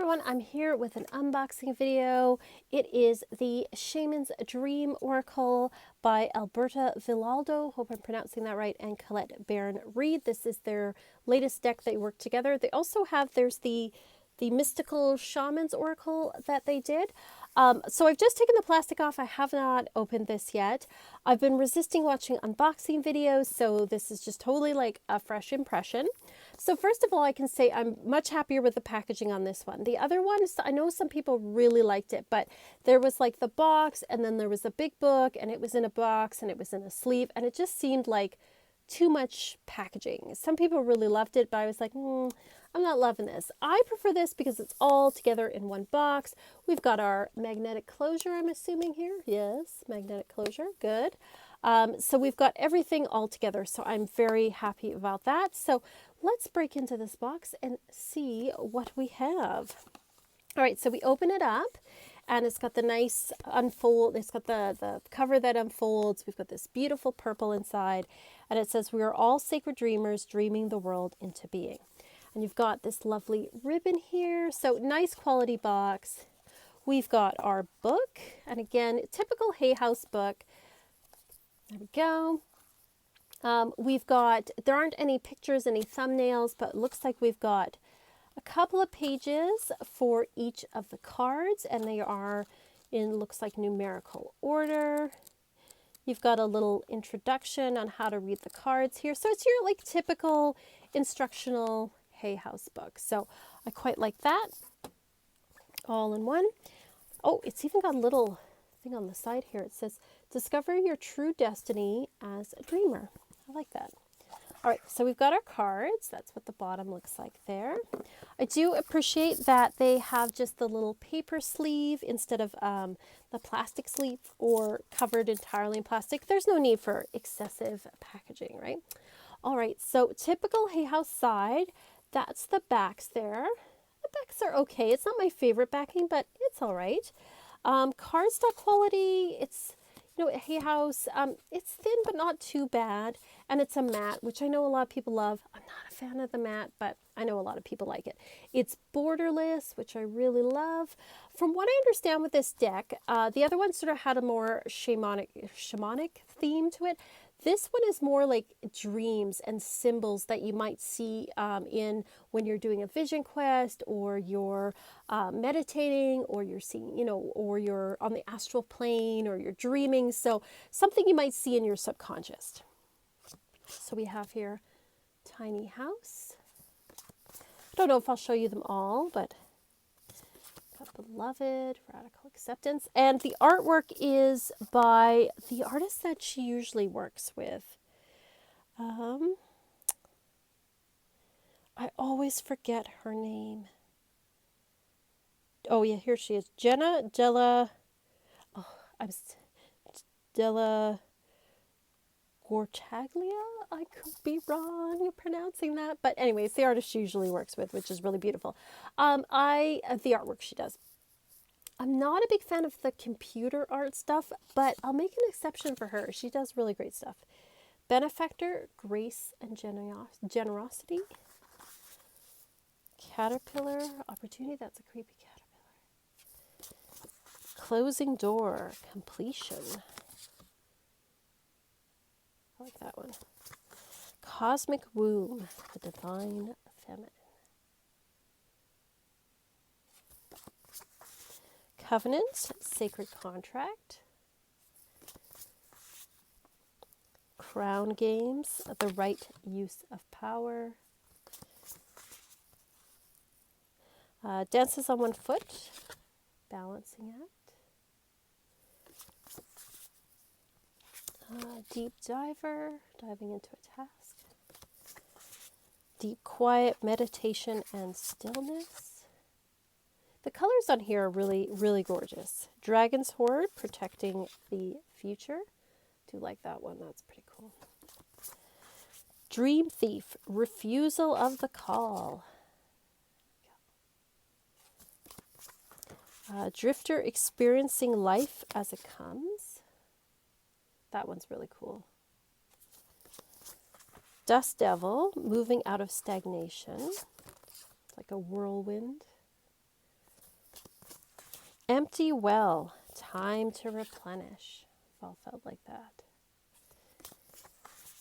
everyone, I'm here with an unboxing video. It is the Shamans Dream Oracle by Alberta Villaldo, hope I'm pronouncing that right, and Colette Barron-Reed. This is their latest deck they worked together. They also have, there's the mystical Shamans Oracle that they did. So I've just taken the plastic off. I have not opened this yet. I've been resisting watching unboxing videos, so this is just totally like a fresh impression. So first of all, I can say I'm much happier with the packaging on this one. The other one, I know some people really liked it, but there was like the box, and then there was a big book, and it was in a box, and it was in a sleeve, and it just seemed like too much packaging. Some people really loved it, but I was like, I'm not loving this. I prefer this because it's all together in one box. We've got our magnetic closure, I'm assuming here. Yes, magnetic closure, good. So we've got everything all together, so I'm very happy about that. So let's break into this box and see what we have. All right, so we open it up, and it's got the nice unfold. It's got the cover that unfolds. We've got this beautiful purple inside, and it says, "We are all sacred dreamers dreaming the world into being." And you've got this lovely ribbon here. So nice quality box. We've got our book, and again, typical Hay House book. There we go. There aren't any pictures, any thumbnails, but it looks like we've got a couple of pages for each of the cards, and they are in, looks like, numerical order. You've got a little introduction on how to read the cards here. So it's your like typical instructional Hay House book. So I quite like that. All in one. Oh, it's even got a little thing on the side here. It says, "Discover your true destiny as a dreamer." I like that. All right, so we've got our cards. That's what the bottom looks like there. I do appreciate that they have just the little paper sleeve instead of the plastic sleeve or covered entirely in plastic. There's no need for excessive packaging, right? All right, so typical Hay House side. That's the backs there. The backs are okay. It's not my favorite backing, but it's all right. Cardstock quality, it's, Hay House, it's thin but not too bad, and it's a matte, which I know a lot of people love. I'm not a fan of the matte, but I know a lot of people like it. It's borderless, which I really love. From what I understand with this deck, the other one sort of had a more shamanic theme to it. This one is more like dreams and symbols that you might see in when you're doing a vision quest, or you're meditating, or you're seeing, or you're on the astral plane, or you're dreaming. So something you might see in your subconscious. So we have here tiny house. I don't know if I'll show you them all, but got beloved, radical acceptance, and the artwork is by the artist that she usually works with. I always forget her name. Oh yeah, here she is, Jenna Della. Oh, Della Gortaglia. I could be wrong pronouncing that, but anyways, the artist she usually works with, which is really beautiful. The artwork she does. I'm not a big fan of the computer art stuff, but I'll make an exception for her. She does really great stuff. Benefactor, grace and generosity. Caterpillar, opportunity. That's a creepy caterpillar. Closing door, completion. I like that one. Cosmic womb, the divine feminine. Covenant, sacred contract. Crown games, the right use of power. Dances on one foot, balancing act. Deep diver, diving into a task. Deep quiet, meditation and stillness. The colors on here are really, really gorgeous. Dragon's Hoard, protecting the future. Do like that one, that's pretty cool. Dream Thief, refusal of the call. Drifter, experiencing life as it comes. That one's really cool. Dust Devil, moving out of stagnation. It's like a whirlwind. Empty well, time to replenish. I've all felt like that.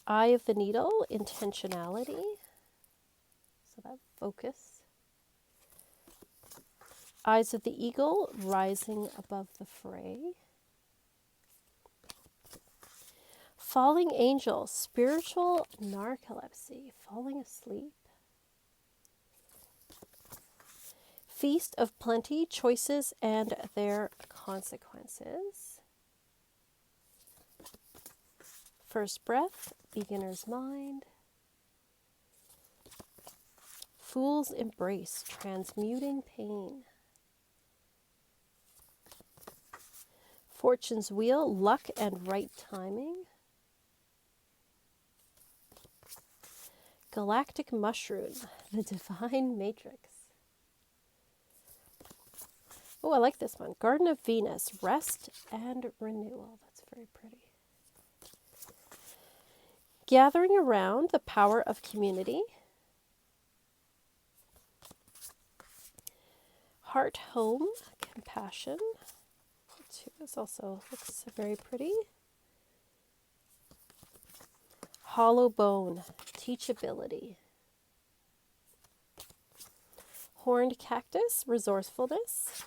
Eye of the needle, intentionality. So that focus. Eyes of the eagle, rising above the fray. Falling angel, spiritual narcolepsy, falling asleep. Feast of plenty, choices and their consequences. First breath, beginner's mind. Fool's embrace, transmuting pain. Fortune's wheel, luck and right timing. Galactic mushroom, the divine matrix. Oh, I like this one. Garden of Venus, rest and renewal. That's very pretty. Gathering around, the power of community. Heart home, compassion. This also looks very pretty. Hollow bone, teachability. Horned cactus, resourcefulness.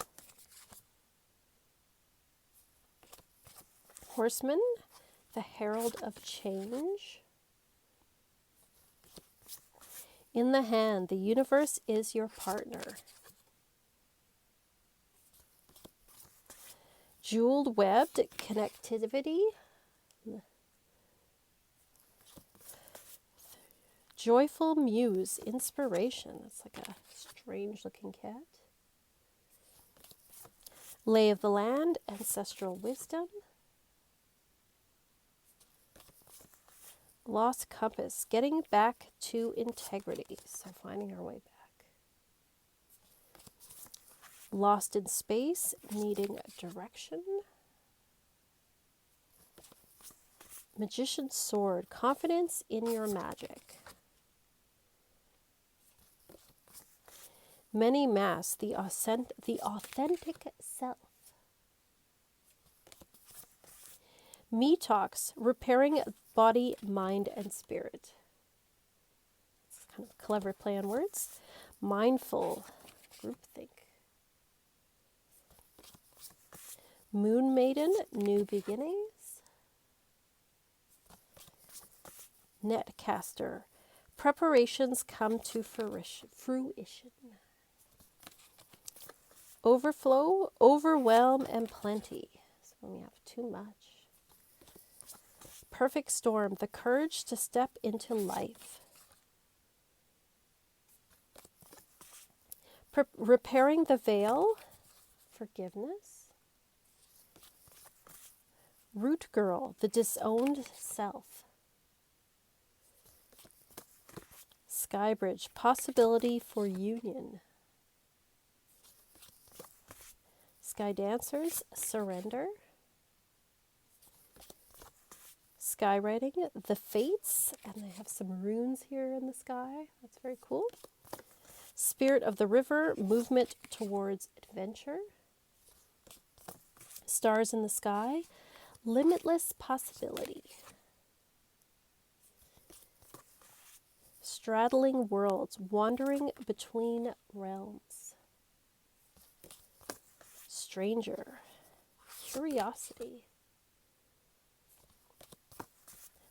Horseman, the herald of change. In the hand, the universe is your partner. Jeweled webbed, connectivity. Joyful muse, inspiration. That's like a strange looking cat. Lay of the land, ancestral wisdom. Lost compass, getting back to integrity. So finding our way back. Lost in space, needing direction. Magician's sword, confidence in your magic. Many masks, the authentic self. Me talks, repairing body, mind, and spirit. It's kind of a clever play on words. Mindful, groupthink. Moon maiden, new beginnings. Netcaster, preparations come to fruition. Overflow, overwhelm, and plenty. So when we have too much. Perfect storm, the courage to step into life. Repairing the veil, forgiveness. Root girl, the disowned self. Skybridge, possibility for union. Sky dancers, surrender. Skywriting, the fates, and they have some runes here in the sky. That's very cool. Spirit of the river, movement towards adventure. Stars in the sky, limitless possibility. Straddling worlds, wandering between realms. Stranger, curiosity.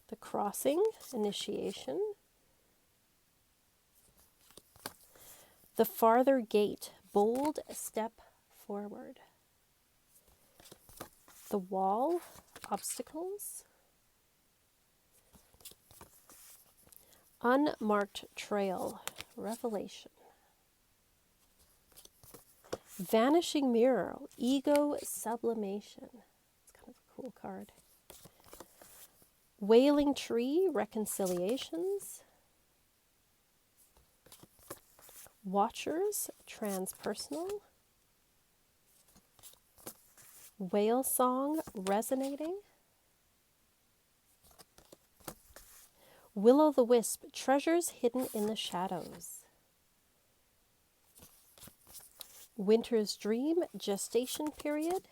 The crossing, initiation. The farther gate, bold step forward. The wall, obstacles. Unmarked trail, revelation. Vanishing mirror, ego sublimation. It's kind of a cool card. Wailing tree, reconciliations. Watchers, transpersonal. Whale song, resonating. Will-o'-the-wisp, treasures hidden in the shadows. Winter's Dream, Gestation Period,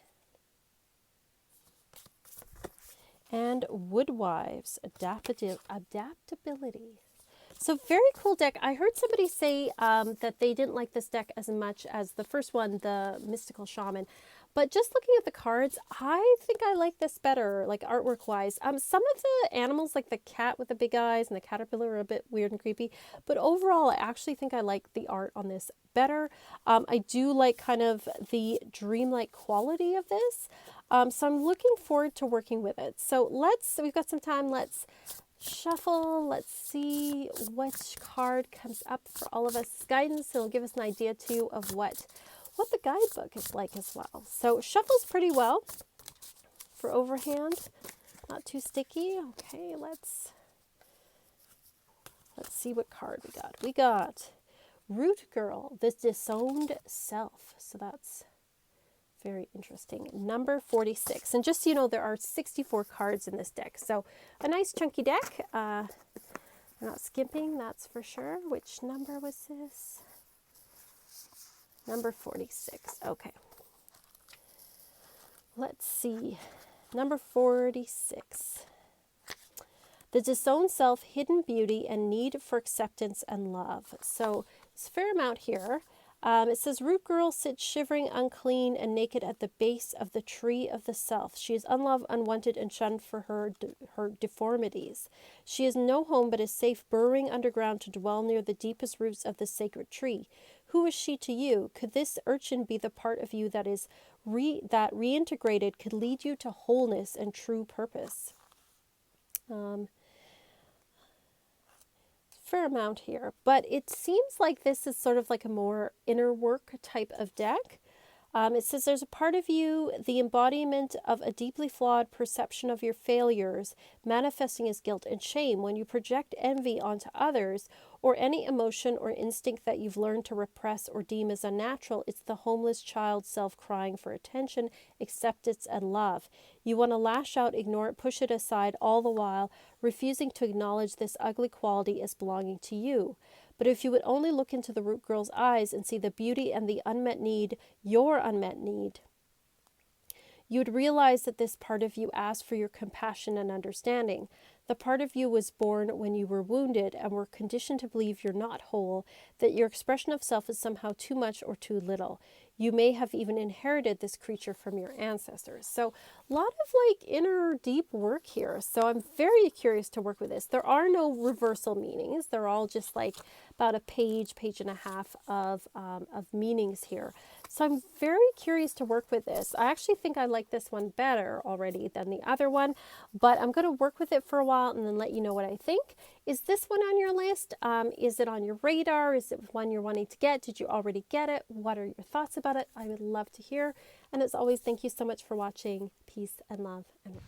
and Woodwives, Adaptability. So very cool deck. I heard somebody say that they didn't like this deck as much as the first one, the Mystical Shaman. But just looking at the cards, I think I like this better, like artwork wise. Some of the animals, like the cat with the big eyes and the caterpillar, are a bit weird and creepy. But overall, I actually think I like the art on this better. I do like kind of the dreamlike quality of this. So I'm looking forward to working with it. So we've got some time, let's shuffle. Let's see which card comes up for all of us. Guidance. It'll give us an idea too of what the guidebook is like as well. So shuffles pretty well for overhand. Not too sticky. Okay, let's see what card we got. We got Root Girl, the Disowned Self. So that's very interesting. Number 46. And just so you know, there are 64 cards in this deck. So a nice chunky deck. We're not skimping, that's for sure. Which number was this? Number 46. Okay. Let's see. Number 46. The Disowned Self, Hidden Beauty, and Need for Acceptance and Love. So it's a fair amount here. It says, Root Girl sits shivering, unclean, and naked at the base of the tree of the self. She is unloved, unwanted, and shunned for her deformities. She has no home but is safe burrowing underground to dwell near the deepest roots of the sacred tree. Who is she to you? Could this urchin be the part of you that is reintegrated could lead you to wholeness and true purpose? Fair amount here, but it seems like this is sort of like a more inner work type of deck. It says there's a part of you, the embodiment of a deeply flawed perception of your failures, manifesting as guilt and shame. When you project envy onto others, or any emotion or instinct that you've learned to repress or deem as unnatural, it's the homeless child self crying for attention, acceptance, and love. You want to lash out, ignore it, push it aside, all the while refusing to acknowledge this ugly quality as belonging to you. But if you would only look into the Root Girl's eyes and see the beauty and the unmet need, your unmet need, you'd realize that this part of you asked for your compassion and understanding. The part of you was born when you were wounded and were conditioned to believe you're not whole, that your expression of self is somehow too much or too little. You may have even inherited this creature from your ancestors. So a lot of like inner deep work here. So I'm very curious to work with this. There are no reversal meanings. They're all just like about a page and a half of meanings here. So I'm very curious to work with this. I actually think I like this one better already than the other one, but I'm going to work with it for a while and then let you know what I think. Is this one on your list? Is it on your radar? Is it one you're wanting to get? Did you already get it? What are your thoughts about it? I would love to hear. And as always, thank you so much for watching. Peace and love and